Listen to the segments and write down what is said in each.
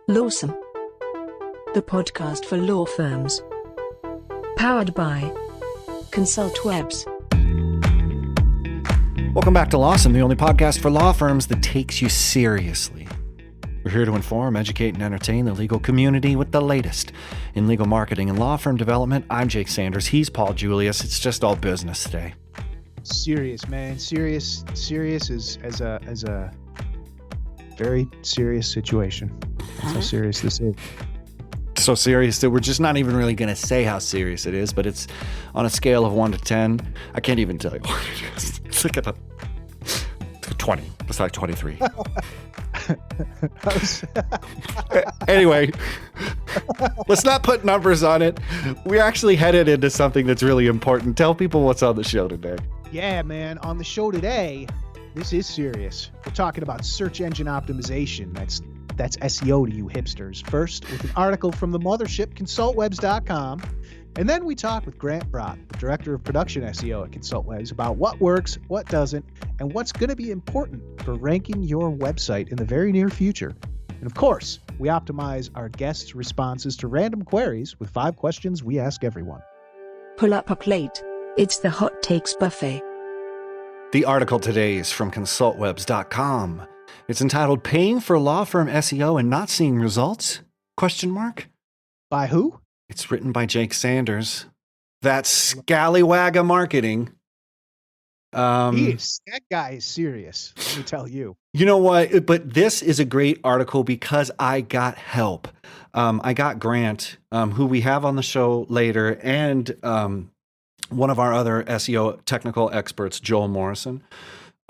Lawsome, the podcast for law firms. Powered by Consult Webs. Welcome back to Lawsome, the only podcast for law firms that takes you seriously. We're here to inform, educate, and entertain the legal community with the latest in legal marketing and law firm development. I'm Jake Sanders. He's Paul Julius. It's just all business today. Serious, man. Serious is as a very serious situation. That's how serious this is. So serious that we're just not even really going to say how serious it is, but it's on a scale of 1 to 10. I can't even tell you what it is. It's like a 20. It's like 23. Anyway, let's not put numbers on it. We actually headed into something that's really important. Tell people what's on the show today. Yeah, man. On the show today, this is serious. We're talking about search engine optimization. That's SEO to you hipsters. First, with an article from the mothership, consultwebs.com. And then we talk with Grant Brott, the Director of Production SEO at ConsultWebs, about what works, what doesn't, and what's going to be important for ranking your website in the very near future. And of course, we optimize our guests' responses to random queries with 5 questions we ask everyone. Pull up a plate. It's the Hot Takes Buffet. The article today is from consultwebs.com. It's entitled Paying for Law Firm SEO and Not Seeing Results? ? By who? It's written by Jake Sanders. That's scallywag of marketing. That guy is serious, let me tell you. You know what? But this is a great article because I got help. I got Grant, who we have on the show later, and one of our other SEO technical experts, Joel Morrison.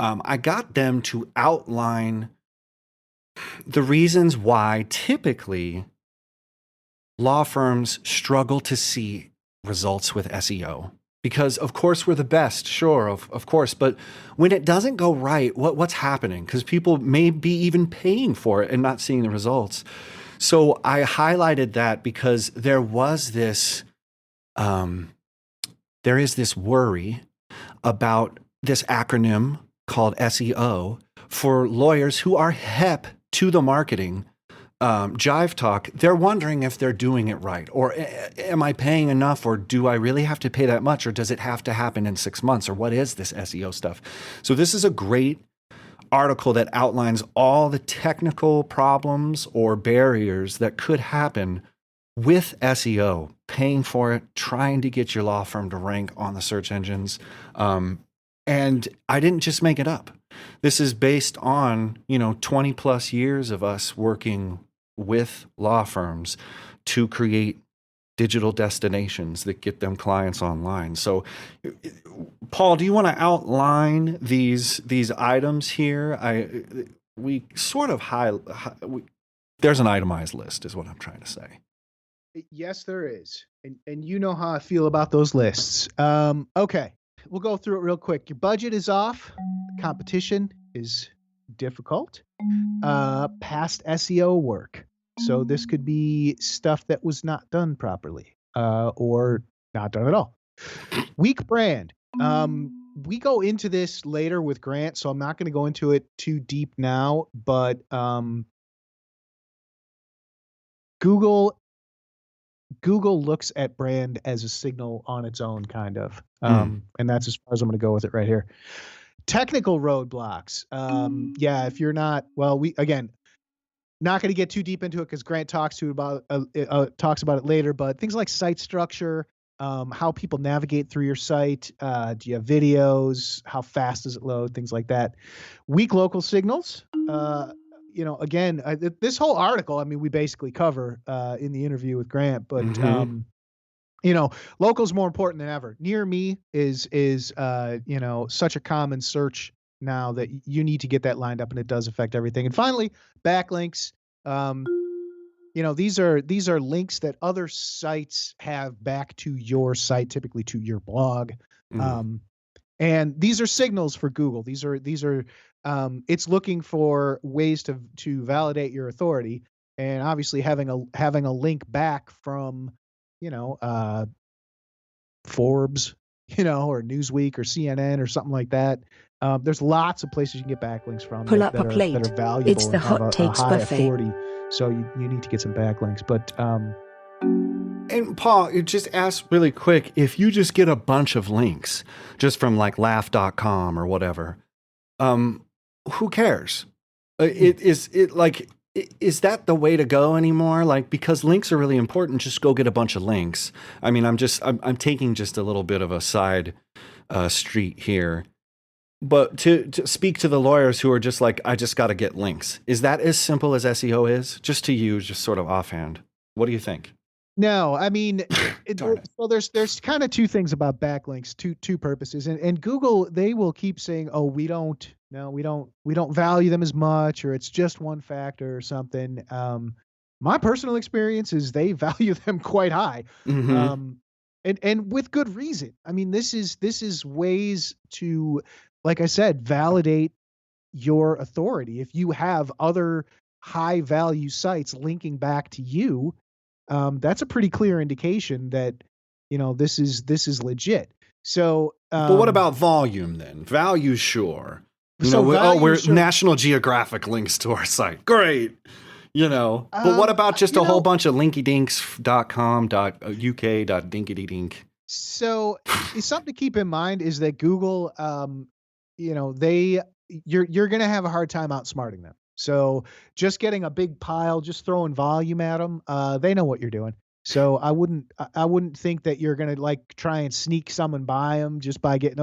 I got them to outline the reasons why typically law firms struggle to see results with SEO. Because, of course, we're the best, sure, of course. But when it doesn't go right, what's happening? Because people may be even paying for it and not seeing the results. So I highlighted that because there is this worry about this acronym called SEO for lawyers who are hep to the marketing jive talk. They're wondering if they're doing it right, or am I paying enough, or do I really have to pay that much, or does it have to happen in 6 months, or what is this SEO stuff? So this is a great article that outlines all the technical problems or barriers that could happen with SEO, paying for it, trying to get your law firm to rank on the search engines. And I didn't just make it up. This is based on, 20 plus years of us working with law firms to create digital destinations that get them clients online. So, Paul, do you want to outline these items here? We sort of there's an itemized list, is what I'm trying to say. Yes, there is. And you know how I feel about those lists. Okay. We'll go through it real quick. Your budget is off. Competition is difficult. Past SEO work. So this could be stuff that was not done properly, or not done at all. Weak brand. We go into this later with Grant, so I'm not going to go into it too deep now, but Google looks at brand as a signal on its own, kind of. And that's as far as I'm going to go with it right here. Technical roadblocks. If you're not, not going to get too deep into it because Grant talks about it later, but things like site structure, how people navigate through your site. Do you have videos? How fast does it load? Things like that. Weak local signals. This whole article, we basically cover in the interview with Grant, but local's more important than ever. Near me is such a common search now that you need to get that lined up, and it does affect everything. And finally, backlinks. These are links that other sites have back to your site, typically to your blog. And these are signals for Google. These are it's looking for ways to validate your authority, and obviously having a link back from Forbes, or Newsweek or CNN or something like that. There's lots of places you can get backlinks from Pull up that a plate. are valuable. It's the Hot Takes Buffet. Authority So you need to get some backlinks. But And Paul, it just ask really quick, if you just get a bunch of links just from like laugh.com or whatever, who cares? Is that the way to go anymore? Like, because links are really important, just go get a bunch of links. I mean, I'm taking just a little bit of a side street here. But to speak to the lawyers who are just like, I just got to get links. Is that as simple as SEO is? Just to you, just sort of offhand. What do you think? no, I mean, Darn it. well, there's kind of two things about backlinks, two purposes, and Google, they will keep saying, oh, we don't value them as much, or it's just one factor or something. My personal experience is they value them quite high, Mm-hmm. and with good reason. I mean, this is ways to, like I said, validate your authority. If you have other high value sites linking back to you, that's a pretty clear indication that, this is legit. So, But what about volume then? Value, sure. value, We're sure. National Geographic links to our site. Great. But what about just a whole bunch of linkydinks.com, .uk, .dinkity-dink? So something to keep in mind is that Google, you're going to have a hard time outsmarting them. So just getting a big pile, just throwing volume at them, they know what you're doing. So I wouldn't think that you're going to like try and sneak someone by them just by getting,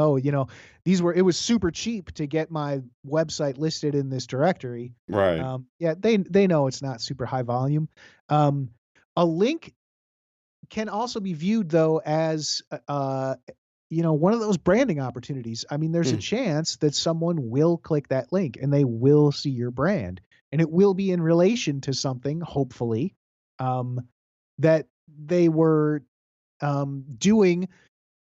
it was super cheap to get my website listed in this directory. Right. They know it's not super high volume. A link can also be viewed though as one of those branding opportunities. I mean, there's a chance that someone will click that link and they will see your brand, and it will be in relation to something, hopefully, that they were doing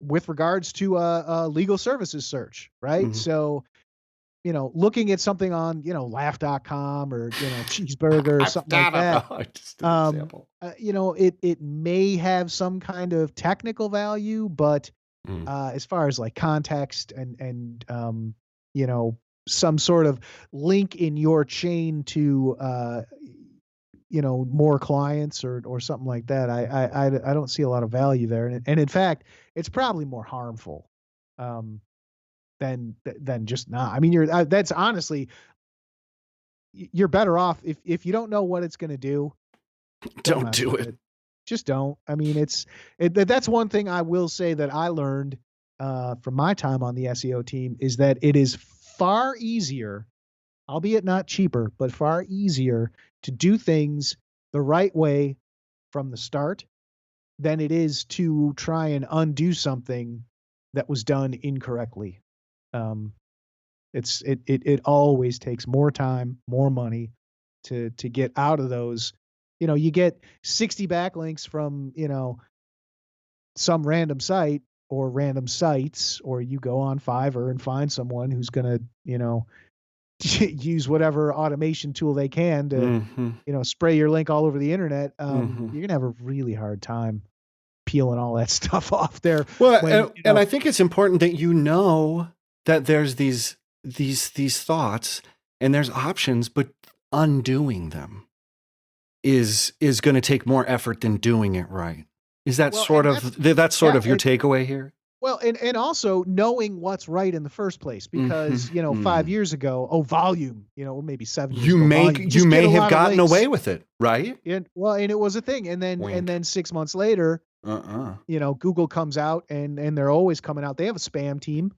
with regards to a legal services search, right? Mhm. So, looking at something on, laugh.com or, Cheeseburger or something like that, Just an example. it may have some kind of technical value, but as far as like context and some sort of link in your chain to more clients or something like that, I don't see a lot of value there, and in fact, it's probably more harmful than just not. I mean, that's honestly, you're better off if you don't know what it's going to do. Don't do it. Just don't. I mean, that's one thing I will say that I learned from my time on the SEO team is that it is far easier, albeit not cheaper, but far easier to do things the right way from the start than it is to try and undo something that was done incorrectly. It always takes more time, more money to get out of those. You get 60 backlinks from, some random site or random sites, or you go on Fiverr and find someone who's going to, use whatever automation tool they can to, spray your link all over the internet. You're going to have a really hard time peeling all that stuff off there. Well, and I think it's important that that there's these thoughts and there's options, but undoing them is going to take more effort than doing it right. Is that sort of your takeaway here? Well, and also knowing what's right in the first place, because 5 years ago, volume, or maybe 7 years ago, you may have gotten away with it, right? And it was a thing, and then 6 months later, Google comes out and they're always coming out. They have a spam team.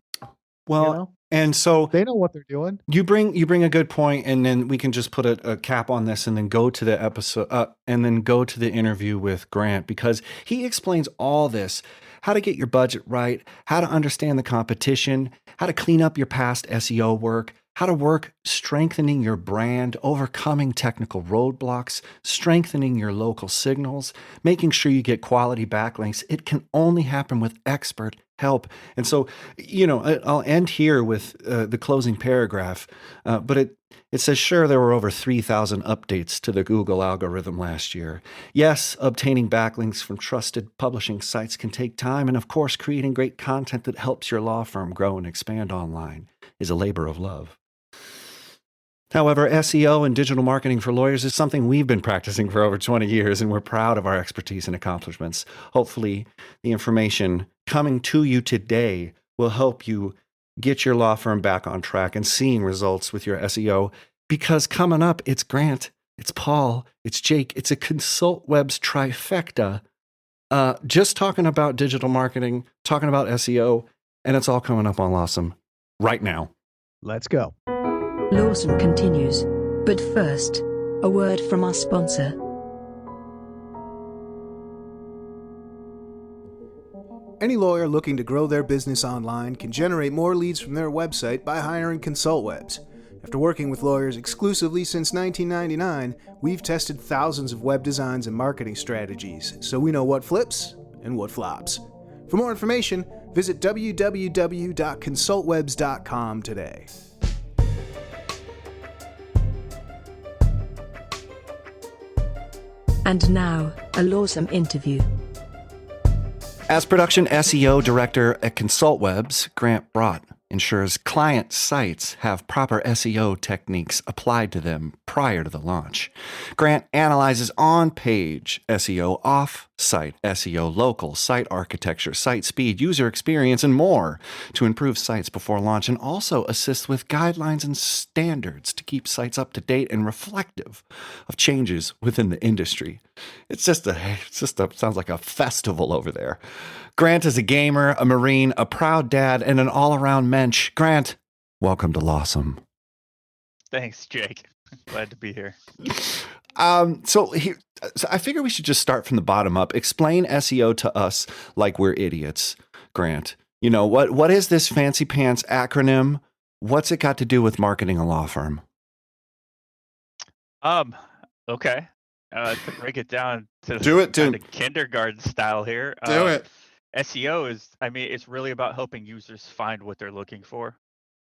Well, and so they know what they're doing. You bring a good point, and then we can just put a cap on this, and then go to the episode, and then go to the interview with Grant, because he explains all this: how to get your budget right, how to understand the competition, how to clean up your past SEO work, how to work strengthening your brand, overcoming technical roadblocks, strengthening your local signals, making sure you get quality backlinks. It can only happen with expert help. And so, I'll end here with the closing paragraph, but it says, sure, there were over 3,000 updates to the Google algorithm last year. Yes, obtaining backlinks from trusted publishing sites can take time. And of course, creating great content that helps your law firm grow and expand online is a labor of love. However, SEO and digital marketing for lawyers is something we've been practicing for over 20 years, and we're proud of our expertise and accomplishments. Hopefully, the information coming to you today will help you get your law firm back on track and seeing results with your SEO. Because coming up, it's Grant, it's Paul, it's Jake, it's a ConsultWebs trifecta. Just talking about digital marketing, talking about SEO, and it's all coming up on Lawsome right now. Let's go. Lawsome continues. But first, a word from our sponsor. Any lawyer looking to grow their business online can generate more leads from their website by hiring ConsultWebs. After working with lawyers exclusively since 1999, we've tested thousands of web designs and marketing strategies, so we know what flips and what flops. For more information, visit www.consultwebs.com today. And now, a Lawsome interview. As production SEO director at ConsultWebs, Grant Brott ensures client sites have proper SEO techniques applied to them prior to the launch. Grant analyzes on-page SEO, off-site SEO, local site architecture, site speed, user experience, and more to improve sites before launch, and also assists with guidelines and standards to keep sites up to date and reflective of changes within the industry. It sounds like a festival over there. Grant is a gamer, a Marine, a proud dad, and an all-around mensch. Grant, welcome to Lawsome. Thanks, Jake. Glad to be here. So I figure we should just start from the bottom up. Explain SEO to us like we're idiots, Grant. You know, what is this fancy pants acronym? What's it got to do with marketing a law firm? Okay. To break it down to the kindergarten style here. Do it. SEO is, it's really about helping users find what they're looking for.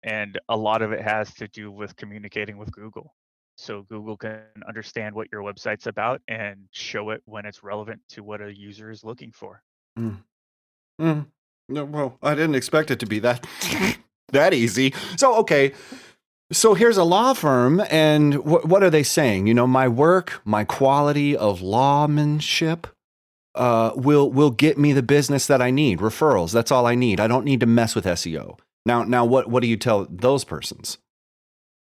And a lot of it has to do with communicating with Google. So Google can understand what your website's about and show it when it's relevant to what a user is looking for. No, well, I didn't expect it to be that that easy. So, okay. So here's a law firm, and what are they saying? You know, my work, my quality of lawmanship will get me the business that I need, referrals. That's all I need. I don't need to mess with SEO. Now, what do you tell those persons?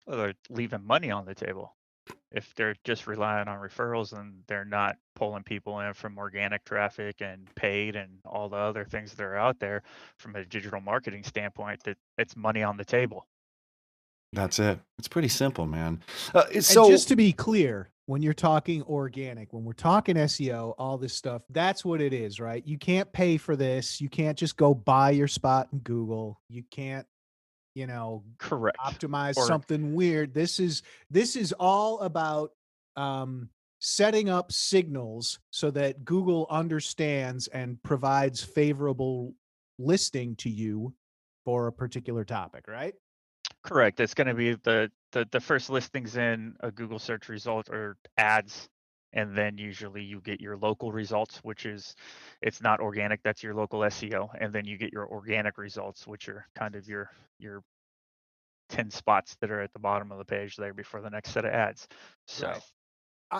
Well, they're leaving money on the table. If they're just relying on referrals and they're not pulling people in from organic traffic and paid and all the other things that are out there from a digital marketing standpoint, that it's money on the table. That's it. It's pretty simple, man. And just to be clear, when you're talking organic, when we're talking SEO, all this stuff, that's what it is, right? You can't pay for this. You can't just go buy your spot in Google. You can't, correct, optimize something weird. This is all about setting up signals so that Google understands and provides favorable listing to you for a particular topic, right? Correct. It's going to be the first listings in a Google search result or ads, and then usually you get your local results, which is, it's not organic, that's your local SEO, and then you get your organic results, which are kind of your 10 spots that are at the bottom of the page there before the next set of ads. So right.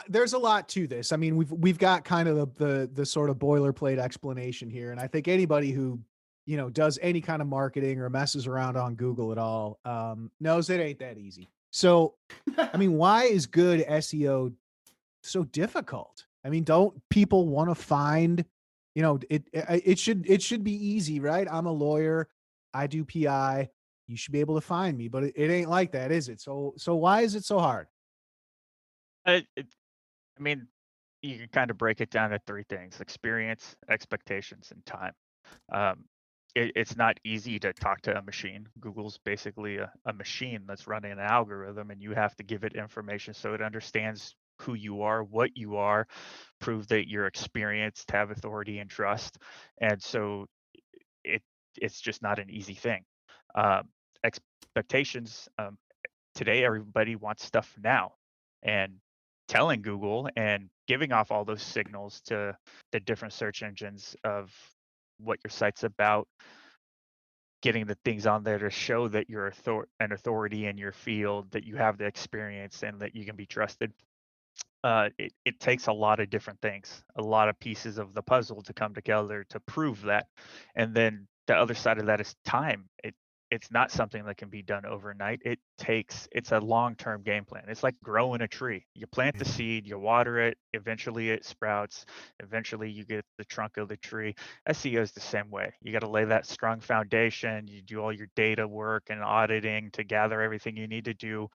There's a lot to this. I mean, we've got kind of the sort of boilerplate explanation here, and I think anybody who does any kind of marketing or messes around on Google at all knows it ain't that easy. So, I mean, why is good SEO so difficult? I mean, don't people want to find, it should be easy, right? I'm a lawyer. I do PI. You should be able to find me, but it ain't like that, is it? So why is it so hard? You can kind of break it down to three things: experience, expectations, and time. It's not easy to talk to a machine. Google's basically a machine that's running an algorithm, and you have to give it information so it understands who you are, what you are, prove that you're experienced, have authority and trust. And so it's just not an easy thing. Expectations, today everybody wants stuff now, and telling Google and giving off all those signals to the different search engines of what your site's about getting the things on there to show that you're an authority in your field, that you have the experience, and that you can be trusted. It takes a lot of different things, a lot of pieces of the puzzle to come together to prove that. And then the other side of that is time. It's not something that can be done overnight. It's a long-term game plan. It's like growing a tree. You plant the seed, you water it, eventually it sprouts, eventually you get the trunk of the tree. SEO is the same way. You got to lay that strong foundation, you do all your data work and auditing to gather everything you need to do.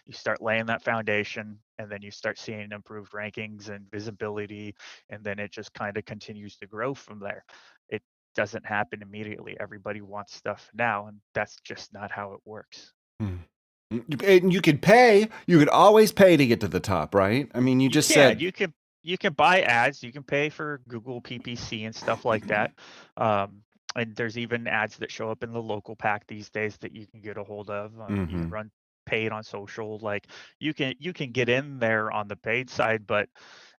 You start laying that foundation, and then you start seeing improved rankings and visibility, and then it just kind of continues to grow from there. It doesn't happen immediately. Everybody wants stuff now, and that's just not how it works. And you could always pay to get to the top, right? I mean, you just said you can buy ads, you can pay for Google PPC and stuff like that. And there's even ads that show up in the local pack these days that you can get a hold of. You can run paid on social. Like you can get in there on the paid side, but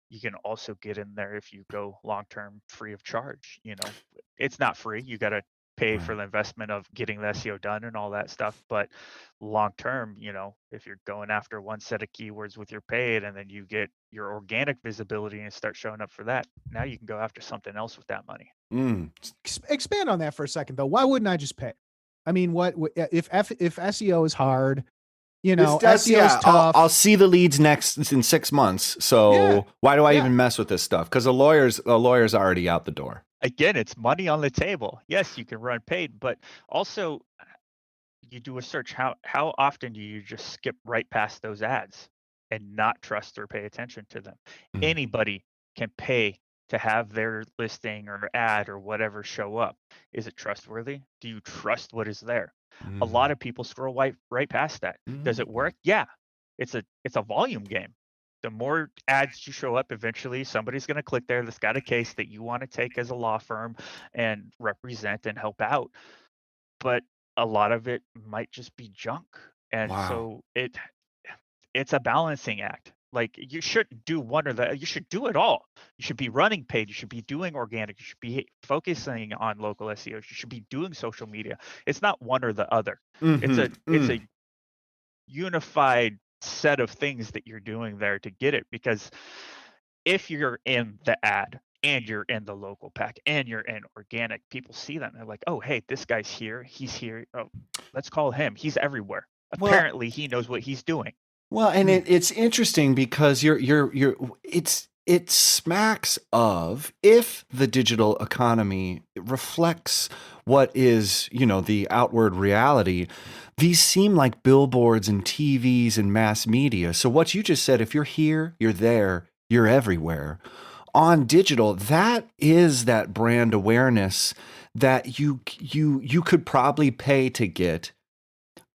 you can also get in there if you go long-term free of charge. It's not free. You got to pay for the investment of getting the SEO done and all that stuff. But long-term, if you're going after one set of keywords with your paid, and then you get your organic visibility and start showing up for that, now you can go after something else with that money. Expand on that for a second, though. Why wouldn't I just pay? I mean, what if SEO is hard? SEO is tough. I'll see the leads in 6 months. So why do I even mess with this stuff? Because the lawyer's already out the door. Again, it's money on the table. Yes, you can run paid, but also you do a search. How often do you just skip right past those ads and not trust or pay attention to them? Anybody can pay to have their listing or ad or whatever show up. Is it trustworthy? Do you trust what is there? A lot of people scroll right past that. Does it work? Yeah. It's a volume game. The more ads you show up, eventually somebody's going to click there that's got a case that you want to take as a law firm and represent and help out. But a lot of it might just be junk. And so it's a balancing act. Like you shouldn't do one or the, you should do it all. You should be running paid. You should be doing organic. You should be focusing on local SEO. You should be doing social media. It's not one or the other. It's a unified set of things that you're doing there to get it. Because if you're in the ad and you're in the local pack and you're in organic, people see that and they're like, oh, hey, this guy's here. He's here. Oh, let's call him. He's everywhere. Apparently, he knows what he's doing. Well, and it's interesting because it smacks of, if the digital economy reflects what is, the outward reality, these seem like billboards and TVs and mass media. So what you just said, if you're here, you're there, you're everywhere. On digital, that is that brand awareness that you could probably pay to get,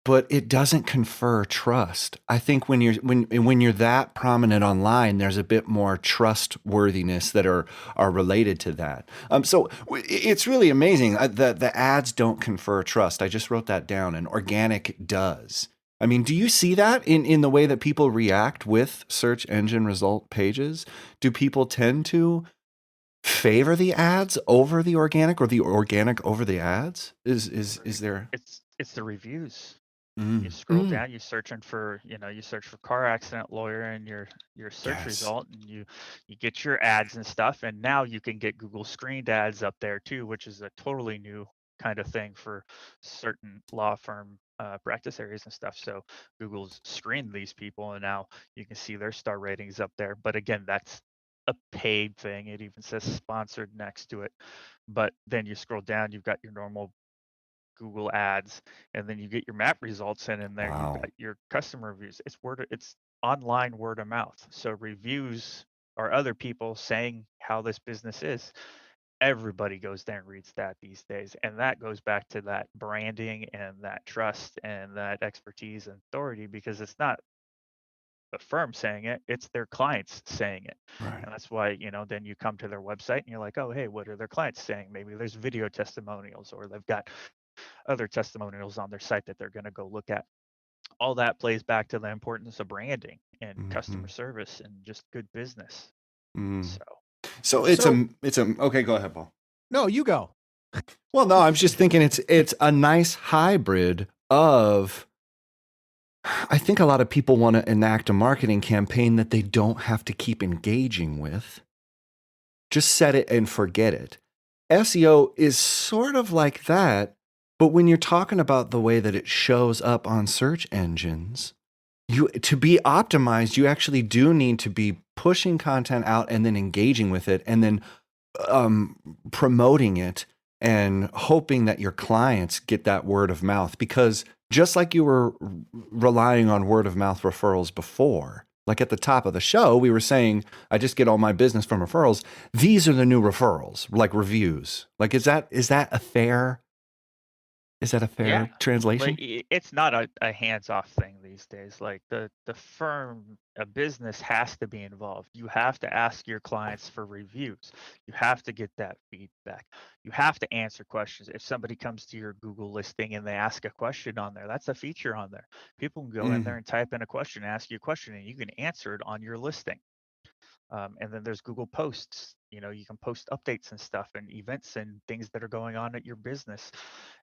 but it doesn't confer trust. I think when you're that prominent online, there's a bit more trustworthiness that are related to that. So it's really amazing that the ads don't confer trust. I just wrote that down, and organic does. I mean, do you see that in the way that people react with search engine result pages? Do people tend to favor the ads over the organic, or the organic over the ads? Is there? It's the reviews. You scroll down, you're searching for, you search for car accident lawyer in your search result, and you get your ads and stuff, and now you can get Google screened ads up there too, which is a totally new kind of thing for certain law firm practice areas and stuff. So Google's screened these people, and now you can see their star ratings up there. But again, that's a paid thing. It even says sponsored next to it. But then you scroll down, you've got your normal Google ads, and then you get your map results in there. You've got your customer reviews. It's online word of mouth. So reviews are other people saying how this business is. Everybody goes there and reads that these days, and that goes back to that branding and that trust and that expertise and authority, because it's not the firm saying it, it's their clients saying it. And that's why, then you come to their website and you're like, oh, hey, what are their clients saying? Maybe there's video testimonials, or they've got other testimonials on their site that they're going to go look at. All that plays back to the importance of branding and customer service and just good business. So it's a okay, go ahead, Paul. No, you go. Well, no, I'm just thinking it's a nice hybrid of. I think a lot of people want to enact a marketing campaign that they don't have to keep engaging with. Just set it and forget it. SEO is sort of like that, but when you're talking about the way that it shows up on search engines, to be optimized, you actually do need to be pushing content out and then engaging with it and then promoting it and hoping that your clients get that word of mouth. Because just like you were relying on word of mouth referrals before, like at the top of the show, we were saying, I just get all my business from referrals. These are the new referrals, like reviews. Like, is that a fair Yeah. translation? Like it's not a hands-off thing these days. Like the firm, a business has to be involved. You have to ask your clients for reviews. You have to get that feedback. You have to answer questions. If somebody comes to your Google listing and they ask a question on there, that's a feature on there. People can go in there and type in a question, ask you a question, and you can answer it on your listing. And then there's Google Posts. You know, you can post updates and stuff and events and things that are going on at your business.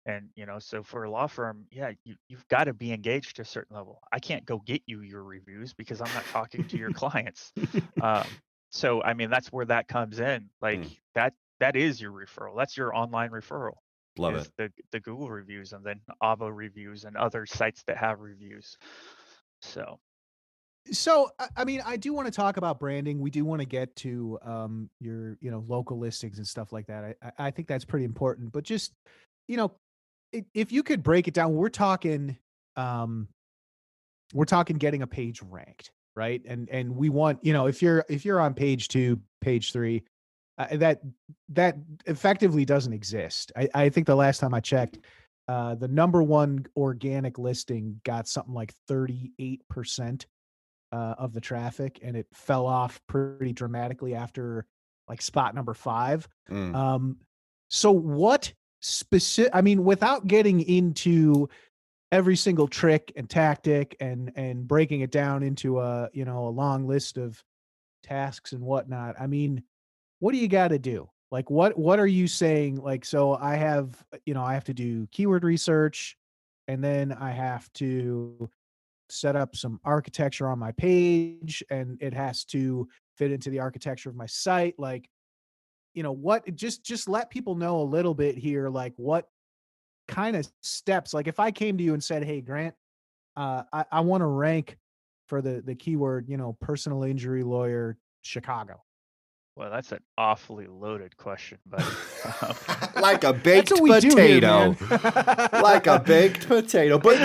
And, you know, so for a law firm, yeah, you've got to be engaged to a certain level. I can't go get you your reviews because I'm not talking to your clients. So, I mean, that's where that comes in. Like that is your referral. That's your online referral. Love is it. the Google reviews and then Avo reviews and other sites that have reviews. So I mean, I do want to talk about branding. We do want to get to your, local listings and stuff like that. I think that's pretty important. But just, you know, if you could break it down, we're talking getting a page ranked, right? And we want, if you're on page 2, page 3, that effectively doesn't exist. I think the last time I checked, the number one organic listing got something like 38% of the traffic, and it fell off pretty dramatically after like spot number 5. So what specific? I mean, without getting into every single trick and tactic and breaking it down into a long list of tasks and whatnot. I mean, what do you got to do? Like, what are you saying? Like, so I have to do keyword research, and then I have to set up some architecture on my page, and it has to fit into the architecture of my site. Like, what, just let people know a little bit here, like what kind of steps, like if I came to you and said, hey, Grant, I want to rank for the keyword, personal injury lawyer, Chicago. well, that's an awfully loaded question, buddy. Like a baked That's what we do here, potato. man. Like a baked potato. But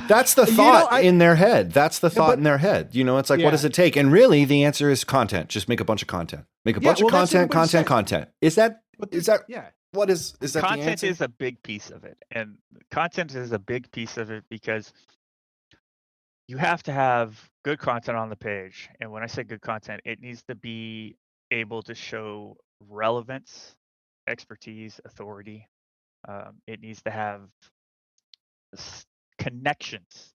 that's the you thought in their head. That's the thought but- in their head. It's like, Yeah. what does it take? And really, the answer is content. Just make a bunch of content. Make a bunch of well, that's what content, everybody content. Is that yeah. what is that the Content answer? is a big piece of it, and content is a big piece of it because you have to have good content on the page. And when I say good content, it needs to be able to show relevance, expertise, authority. It needs to have connections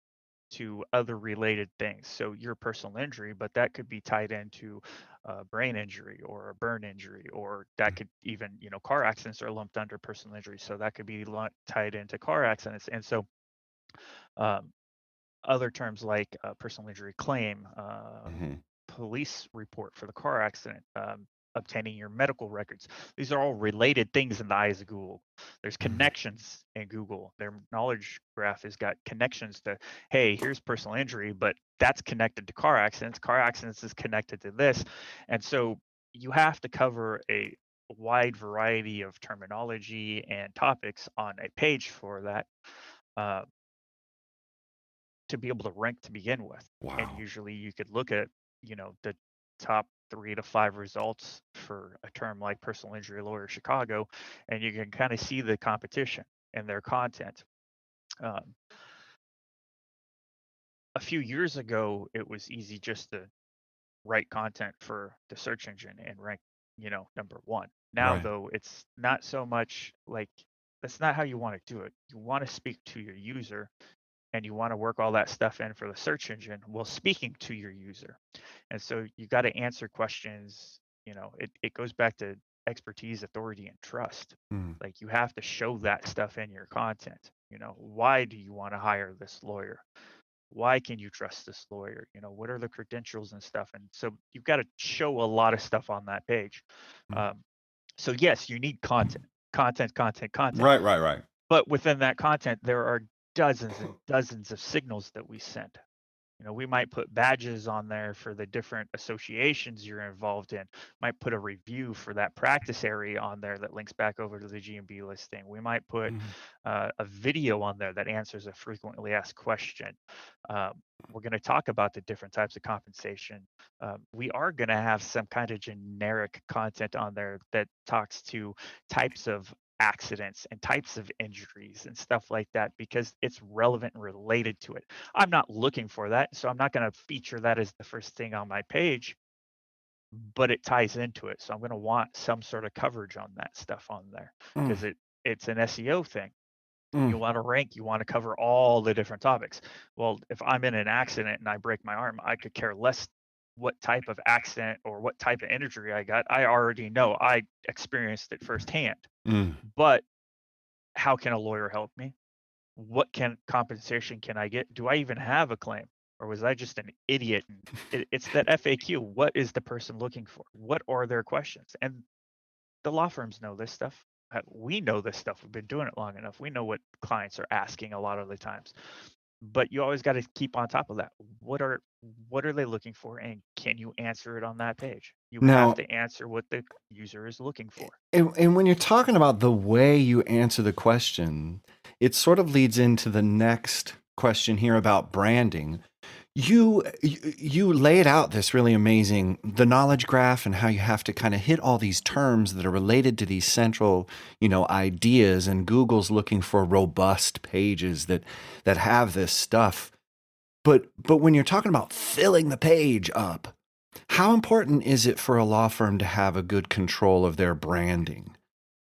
to other related things. So your personal injury, but that could be tied into a brain injury or a burn injury, or that could even, car accidents are lumped under personal injury. So that could be tied into car accidents. And so other terms like personal injury claim, police report for the car accident, obtaining your medical records. These are all related things in the eyes of Google. There's connections in Google. Their knowledge graph has got connections to, hey, here's personal injury, but that's connected to car accidents. Car accidents is connected to this. And so you have to cover a wide variety of terminology and topics on a page for that to be able to rank to begin with. Wow. And usually you could look at, the top 3 to 5 results for a term like personal injury lawyer Chicago, and you can kind of see the competition and their content. A few years ago, it was easy just to write content for the search engine and rank, number 1. Now, Right. though, it's not so much like that's not how you want to do it. You want to speak to your user, and you want to work all that stuff in for the search engine while speaking to your user. And so you got to answer questions. It goes back to expertise, authority, and trust. Mm. Like you have to show that stuff in your content. Why do you want to hire this lawyer? Why can you trust this lawyer? What are the credentials and stuff? And so you've got to show a lot of stuff on that page. So yes, you need content. Right. But within that content, there are dozens and dozens of signals that we send. We might put badges on there for the different associations you're involved in. Might put a review for that practice area on there that links back over to the GMB listing. We might put a video on there that answers a frequently asked question. We're going to talk about the different types of compensation. We are going to have some kind of generic content on there that talks to types of accidents and types of injuries and stuff like that because it's relevant and related to it. I'm not looking for that, so I'm not going to feature that as the first thing on my page, but it ties into it. So I'm going to want some sort of coverage on that stuff on there because it's an SEO thing. You want to rank, you want to cover all the different topics. Well, if I'm in an accident and I break my arm, I could care less what type of accident or what type of injury I got. I already know. I experienced it firsthand. But how can a lawyer help me? What compensation can I get? Do I even have a claim? Or was I just an idiot? It's that FAQ. What is the person looking for? What are their questions? And the law firms know this stuff. We know this stuff. We've been doing it long enough. We know what clients are asking a lot of the times. But you always got to keep on top of that. What are they looking for, and can you answer it on that page? You have to answer what the user is looking for. And when you're talking about the way you answer the question, it sort of leads into the next question here about branding. You laid out this really amazing, the knowledge graph and how you have to kind of hit all these terms that are related to these central, ideas, and Google's looking for robust pages that have this stuff. But when you're talking about filling the page up, how important is it for a law firm to have a good control of their branding?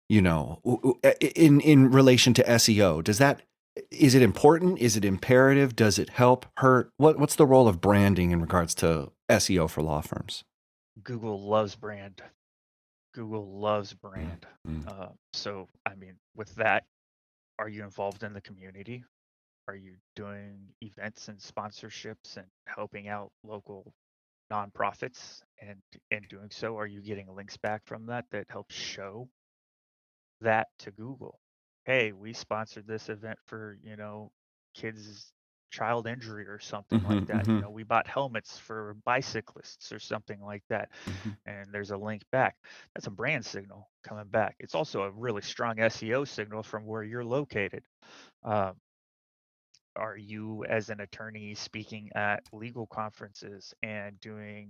In relation to SEO, is it important? Is it imperative? Does it help, hurt? What's the role of branding in regards to SEO for law firms? Google loves brand. So, I mean, with that, are you involved in the community? Are you doing events and sponsorships and helping out local nonprofits? And in doing so, are you getting links back from that helps show that to Google? Hey, we sponsored this event for, kids' child injury or something like that. We bought helmets for bicyclists or something like that. And there's a link back. That's a brand signal coming back. It's also a really strong SEO signal from where you're located. Are you, as an attorney, speaking at legal conferences and doing,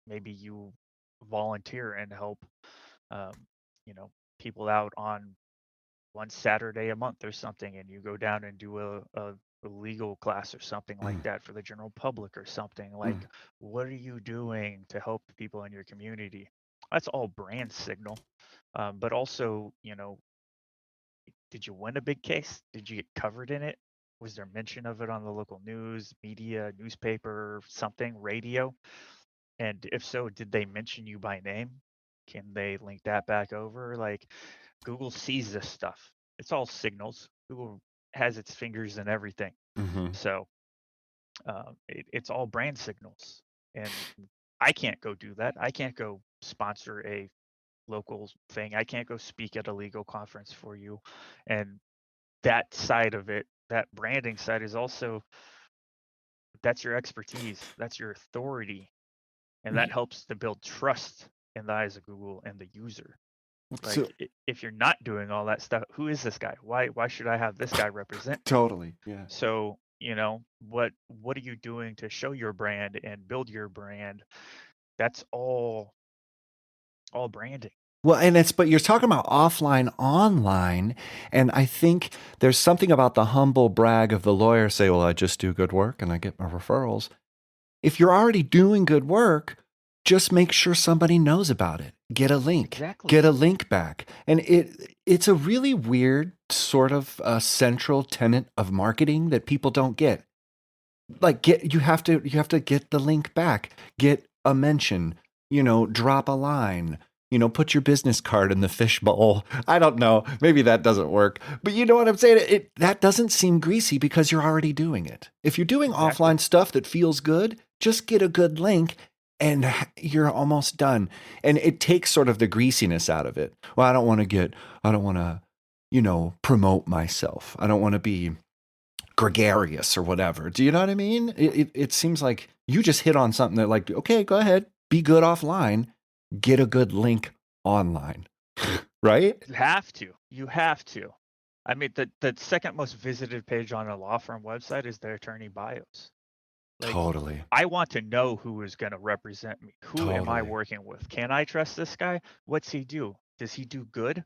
maybe you volunteer and help, people out on one Saturday a month or something, and you go down and do a legal class or something like that for the general public or something. Like, what are you doing to help people in your community? That's all brand signal. But also, did you win a big case? Did you get covered in it? Was there mention of it on the local news, media, newspaper, something, radio? And if so, did they mention you by name? Can they link that back over? Like, Google sees this stuff. It's all signals. Google has its fingers in everything. So it's all brand signals. And I can't go do that. I can't go sponsor a local thing. I can't go speak at a legal conference for you. And that side of it, that branding side, is also, that's your expertise, that's your authority, and that helps to build trust in the eyes of Google and the user. Like, if you're not doing all that stuff, who is this guy? Why should I have this guy represent? Totally, yeah. So, what are you doing to show your brand and build your brand? That's all branding. Well, but you're talking about offline, online, and I think there's something about the humble brag of the lawyer say, well, I just do good work and I get my referrals. If you're already doing good work, just make sure somebody knows about it. Get a link. Exactly. Get a link back. And it's a really weird sort of central tenet of marketing that people don't get. Like, you have to get the link back. Get a mention, drop a line. put your business card in the fish bowl. I don't know. Maybe that doesn't work. But you know what I'm saying? That doesn't seem greasy because you're already doing it. If you're doing offline stuff that feels good, just get a good link and you're almost done. And it takes sort of the greasiness out of it. Well, I don't want to, promote myself. I don't want to be gregarious or whatever. Do you know what I mean? It seems like you just hit on something that like, okay, go ahead, be good offline, get a good link online, right? You have to. I mean, the second most visited page on a law firm website is their attorney bios. Like, totally. I want to know who is going to represent me. Who am I working with? Can I trust this guy? What's he do? Does he do good?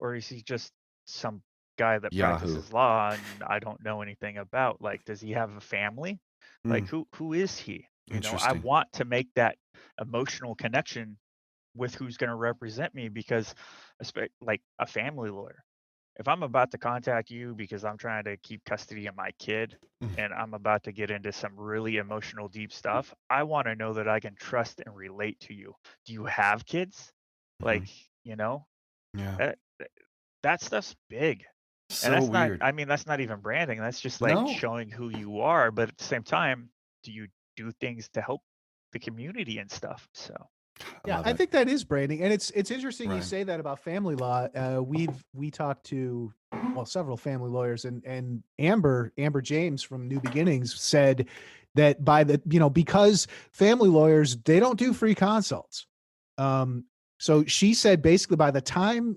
Or is he just some guy that practices law and I don't know anything about? Like, does he have a family? Like, who is he? I want to make that emotional connection with who's going to represent me, because like a family lawyer, if I'm about to contact you because I'm trying to keep custody of my kid and I'm about to get into some really emotional, deep stuff, I want to know that I can trust and relate to you. Do you have kids? Like, that stuff's big. So and that's weird. not, I mean, that's not even branding. That's just like showing who you are. But at the same time, do you do things to help the community and stuff? So. I think that is branding, and it's interesting you say that about family law. We talked to several family lawyers, and Amber James from New Beginnings said that because family lawyers, they don't do free consults. So she said basically by the time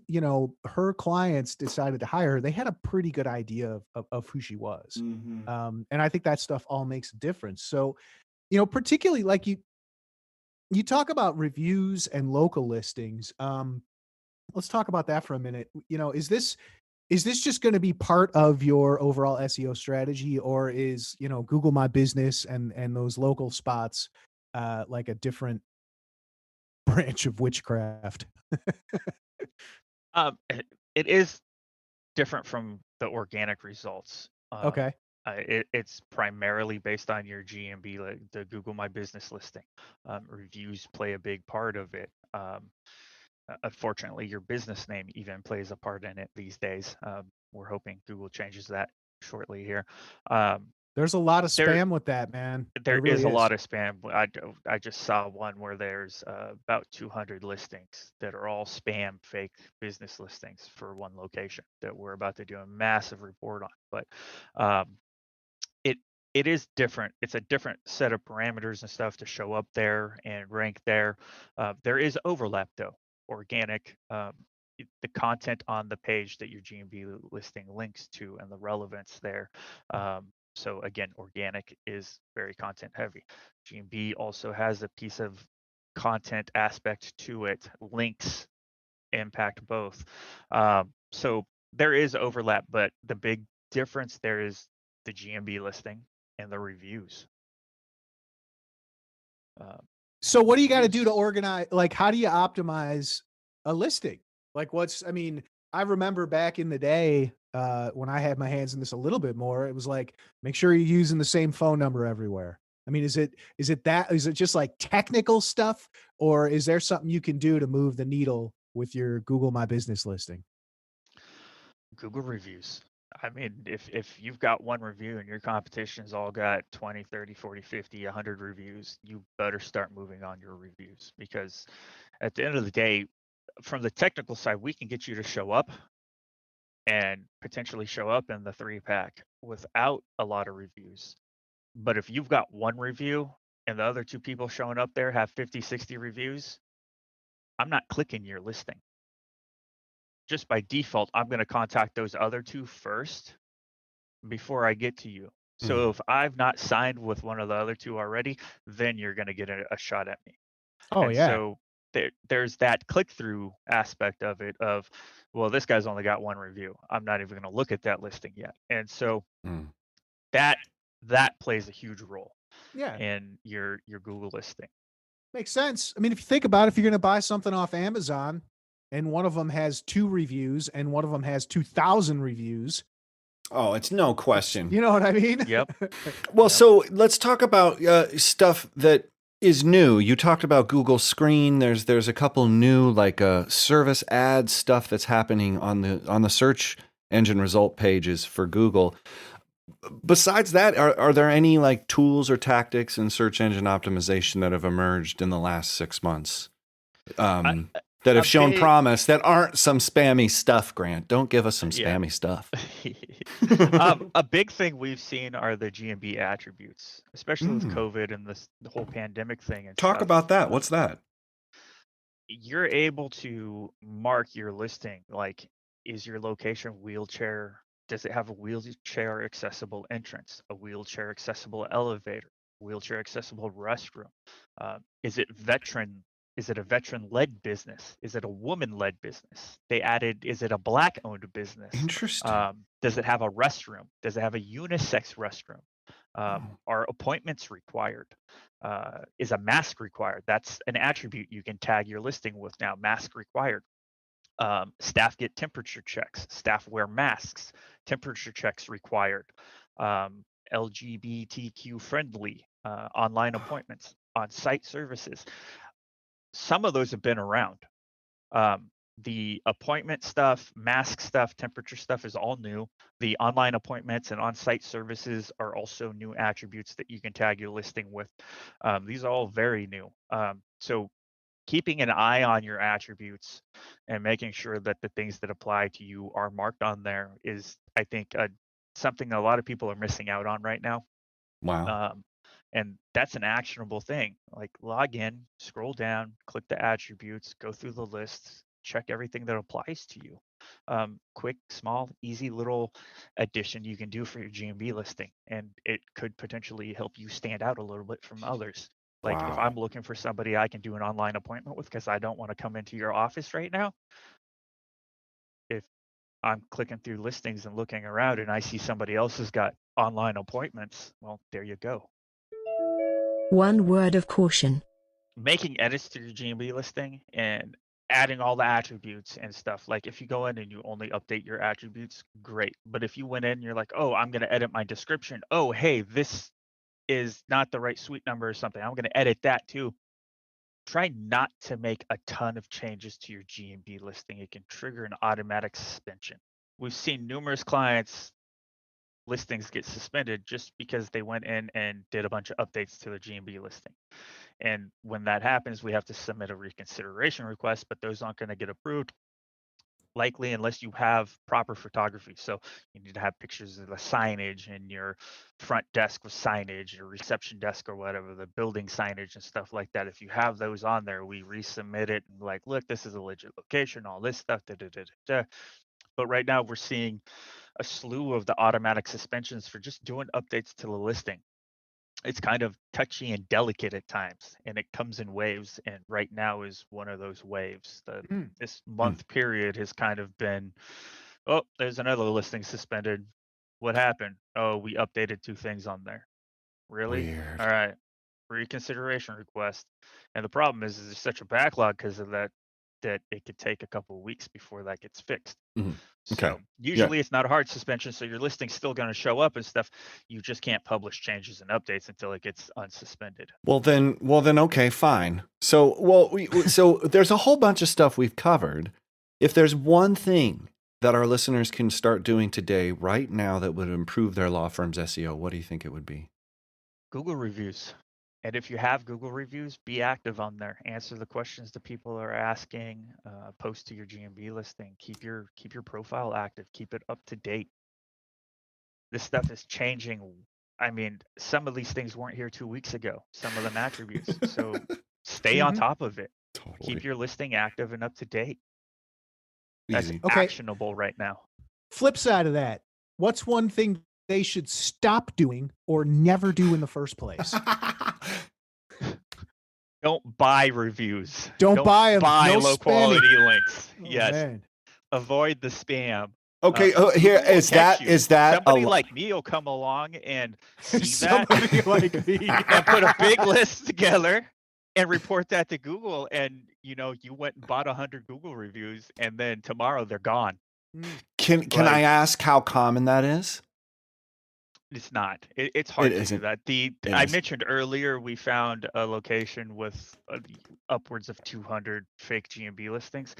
her clients decided to hire her, they had a pretty good idea of who she was, and I think that stuff all makes a difference. So particularly like you talk about reviews and local listings. Let's talk about that for a minute. Is this just going to be part of your overall SEO strategy, or is, Google My Business and those local spots like a different branch of witchcraft? It is different from the organic results. Okay. It's primarily based on your GMB, like the Google My Business listing. Reviews play a big part of it. Unfortunately, your business name even plays a part in it these days. We're hoping Google changes that shortly here. There's a lot of spam with that, man. There really is a lot of spam. I just saw one where there's about 200 listings that are all spam, fake business listings for one location that we're about to do a massive report on. But it is different. It's a different set of parameters and stuff to show up there and rank there. There is overlap though. Organic, the content on the page that your GMB listing links to and the relevance there. So again, organic is very content heavy. GMB also has a piece of content aspect to it. Links impact both. So there is overlap, but the big difference there is the GMB listing and the reviews. So what do you got to do to organize? Like, how do you optimize a listing? Like I remember back in the day when I had my hands in this a little bit more, it was like, make sure you're using the same phone number everywhere. I mean, is it just like technical stuff, or is there something you can do to move the needle with your Google My Business listing? Google reviews. I mean, if you've got one review and your competition's all got 20, 30, 40, 50, 100 reviews, you better start moving on your reviews, because at the end of the day, from the technical side, we can get you to show up and potentially show up in the 3-pack without a lot of reviews. But if you've got one review and the other 2 people showing up there have 50, 60 reviews, I'm not clicking your listing. Just by default, I'm going to contact those other 2 first before I get to you. So if I've not signed with one of the other 2 already, then you're going to get a shot at me. So there's that click-through aspect of it of, well, this guy's only got one review. I'm not even going to look at that listing yet. And so that plays a huge role in your Google listing. Makes sense. I mean, if you think about it, if you're going to buy something off Amazon and one of them has 2 reviews and one of them has 2,000 reviews. Oh, it's no question. You know what I mean? Yep. Well, so let's talk about stuff that is new. You talked about Google Screen. There's a couple new like service ad stuff that's happening on the search engine result pages for Google. Besides that, are there any like tools or tactics in search engine optimization that have emerged in the last 6 months that have shown promise that aren't some spammy stuff? Grant, don't give us some spammy stuff. A big thing we've seen are the GMB attributes, especially with COVID and the whole pandemic thing. And Talk about that. What's that? You're able to mark your listing, like, is your location wheelchair? Does it have a wheelchair accessible entrance, a wheelchair accessible elevator, wheelchair accessible restroom? Is it veteran? Is it a veteran-led business? Is it a woman-led business? They added, is it a Black-owned business? Interesting. Does it have a restroom? Does it have a unisex restroom? Are appointments required? Is a mask required? That's an attribute you can tag your listing with now, mask required. Staff get temperature checks. Staff wear masks. Temperature checks required. LGBTQ friendly online appointments, on-site services. Some of those have been around. The appointment stuff, mask stuff, temperature stuff is all new. The online appointments and on-site services are also new attributes that you can tag your listing with. These are all very new. So keeping an eye on your attributes and making sure that the things that apply to you are marked on there is, I think, something a lot of people are missing out on right now. Wow. And that's an actionable thing. Like, log in, scroll down, click the attributes, go through the lists, check everything that applies to you. Quick, small, easy little addition you can do for your GMB listing, and it could potentially help you stand out a little bit from others. Like, if I'm looking for somebody I can do an online appointment with because I don't want to come into your office right now, if I'm clicking through listings and looking around and I see somebody else has got online appointments, well, there you go. One word of caution. Making edits to your GMB listing and adding all the attributes and stuff. Like, if you go in and you only update your attributes, great. But if you went in and you're like, oh, I'm going to edit my description. Oh, hey, this is not the right suite number or something. I'm going to edit that too. Try not to make a ton of changes to your GMB listing. It can trigger an automatic suspension. We've seen numerous clients listings get suspended just because they went in and did a bunch of updates to their GMB listing. And when that happens, we have to submit a reconsideration request, but those aren't going to get approved likely unless you have proper photography. So you need to have pictures of the signage and your front desk with signage, your reception desk or whatever, the building signage and stuff like that. If you have those on there, we resubmit it and like, look, this is a legit location, all this stuff. But right now we're seeing a slew of the automatic suspensions for just doing updates to the listing. It's kind of touchy and delicate at times, and it comes in waves. And right now is one of those waves. This month period has kind of been, oh, there's another listing suspended. What happened? Oh, we updated 2 things on there. Really? Weird. All right. Reconsideration request. And the problem is there's such a backlog because of that it could take a couple of weeks before that gets fixed. Okay. So usually it's not a hard suspension, so your listing's still going to show up and stuff. You just can't publish changes and updates until it gets unsuspended. Well then, okay, fine. So, so there's a whole bunch of stuff we've covered. If there's one thing that our listeners can start doing today, right now, that would improve their law firm's SEO, what do you think it would be? Google reviews. And if you have Google reviews, be active on there. Answer the questions that people are asking. Post to your GMB listing. Keep your profile active. Keep it up to date. This stuff is changing. I mean, some of these things weren't here 2 weeks ago. Some of them attributes. So stay on top of it. Totally. Keep your listing active and up to date. Easy. That's actionable right now. Flip side of that, what's one thing they should stop doing or never do in the first place? Don't buy reviews. Don't buy them. Buy No low spamming. quality links. Oh, Yes. man. Avoid the spam. Okay, here Google will is catch that you. Somebody a like me will come along and see that Somebody like me. and put a big list together and report that to Google. And you went and bought 100 Google reviews, and then tomorrow they're gone. Can I ask how common that is? It's not. It's hard It to do isn't. that. I mentioned earlier we found a location with upwards of 200 fake GMB listings.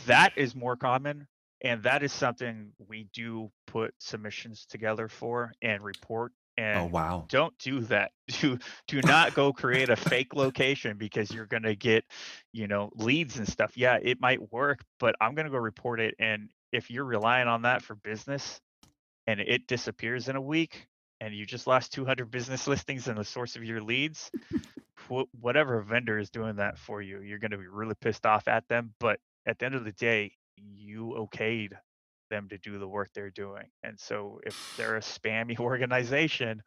That is more common, and that is something we do put submissions together for and report. And Oh, wow. don't do that. Do not go create a fake location because you're gonna get, leads and stuff. Yeah, it might work, but I'm gonna go report it. And if you're relying on that for business and it disappears in a week, and you just lost 200 business listings and the source of your leads, whatever vendor is doing that for you, you're going to be really pissed off at them. But at the end of the day, you okayed them to do the work they're doing. And so if they're a spammy organization,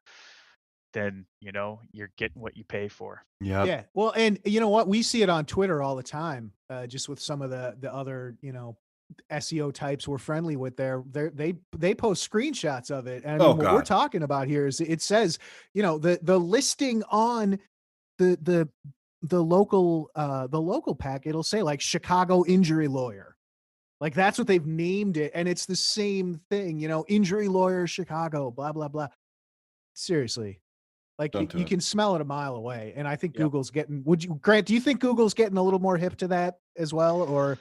then, you're getting what you pay for. Yeah. Well, and you know what? We see it on Twitter all the time, just with some of the other, SEO types we're friendly with they post screenshots of it. And what we're talking about here is it says, the listing on the local pack, it'll say like Chicago injury lawyer. Like that's what they've named it. And it's the same thing, injury lawyer, Chicago, blah, blah, blah. Seriously. Like you can smell it a mile away. And I think Google's Grant, do you think Google's getting a little more hip to that as well? Or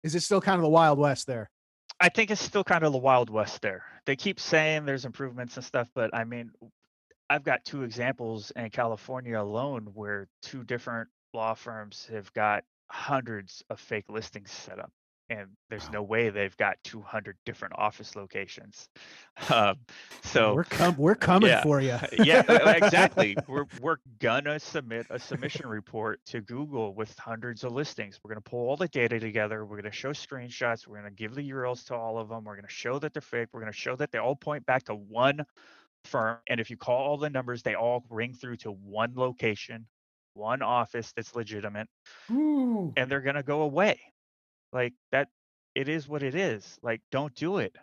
is it still kind of the Wild West there? I think it's still kind of the Wild West there. They keep saying there's improvements and stuff, but I mean, I've got 2 examples in California alone where 2 different law firms have got hundreds of fake listings set up. And there's no way they've got 200 different office locations. So we're coming for you. Yeah, exactly. We're gonna submit a submission report to Google with hundreds of listings. We're gonna pull all the data together. We're gonna show screenshots. We're gonna give the URLs to all of them. We're gonna show that they're fake. We're gonna show that they all point back to one firm. And if you call all the numbers, they all ring through to one location, one office that's legitimate. Ooh. And they're gonna go away. Like that, it is what it is. Like, don't do it.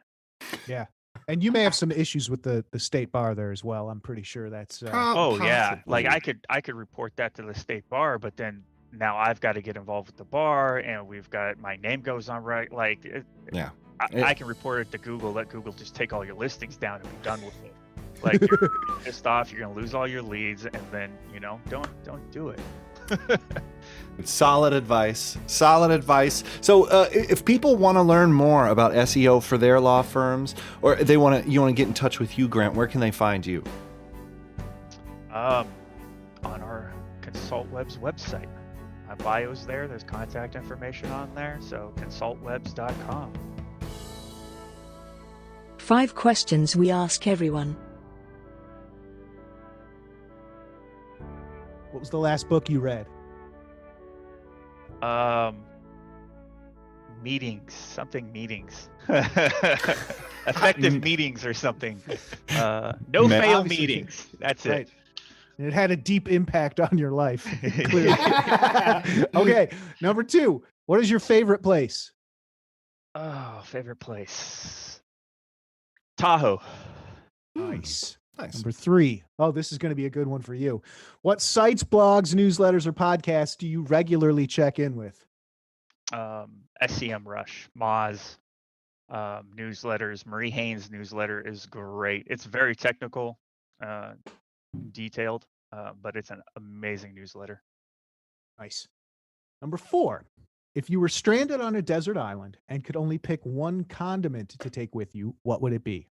Yeah. And you may have some issues with the state bar there as well. I'm pretty sure that's. Yeah. Like I could report that to the state bar, but then now I've got to get involved with the bar, and we've got my name goes on right. Like, I can report it to Google. Let Google just take all your listings down and be done with it. Like you're gonna be pissed off. You're gonna lose all your leads, and then don't do it. Solid advice. So if people want to learn more about SEO for their law firms, or you want to get in touch with you, Grant, where can they find you? On our ConsultWebs website. My bio's there. There's contact information on there. So consultwebs.com. 5 questions we ask everyone. What was the last book you read? Meetings. Effective meetings or something. No fail meetings. That's right. It. And it had a deep impact on your life. Clearly. Okay. Number 2. What is your favorite place? Oh, favorite place. Tahoe. Nice. Number 3. Oh, this is going to be a good one for you. What sites, blogs, newsletters, or podcasts do you regularly check in with? SEM Rush, Moz, newsletters. Marie Haynes' newsletter is great. It's very technical, detailed, but it's an amazing newsletter. Nice. Number 4. If you were stranded on a desert island and could only pick one condiment to take with you, what would it be?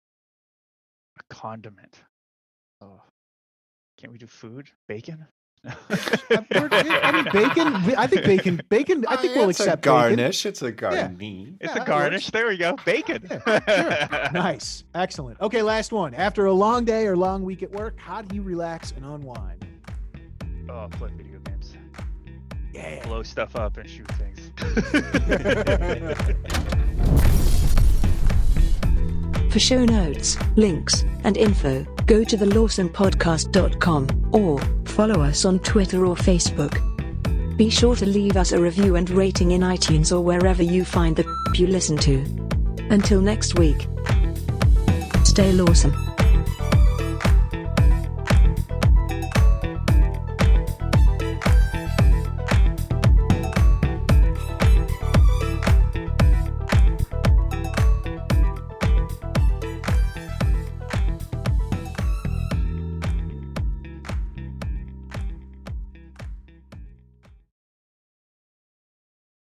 A condiment. Oh, can't we do food? Bacon? I mean, bacon. I think bacon. I think we'll accept garnish. Bacon. It's a garnish. Yeah. It's a garnish. There we go. Bacon. Yeah, sure. Nice. Excellent. Okay, last one. After a long day or long week at work, how do you relax and unwind? Oh, play video games. Yeah. Blow stuff up and shoot things. For show notes, links, and info, go to thelawsonpodcast.com or follow us on Twitter or Facebook. Be sure to leave us a review and rating in iTunes or wherever you find the you listen to. Until next week, stay lawsome.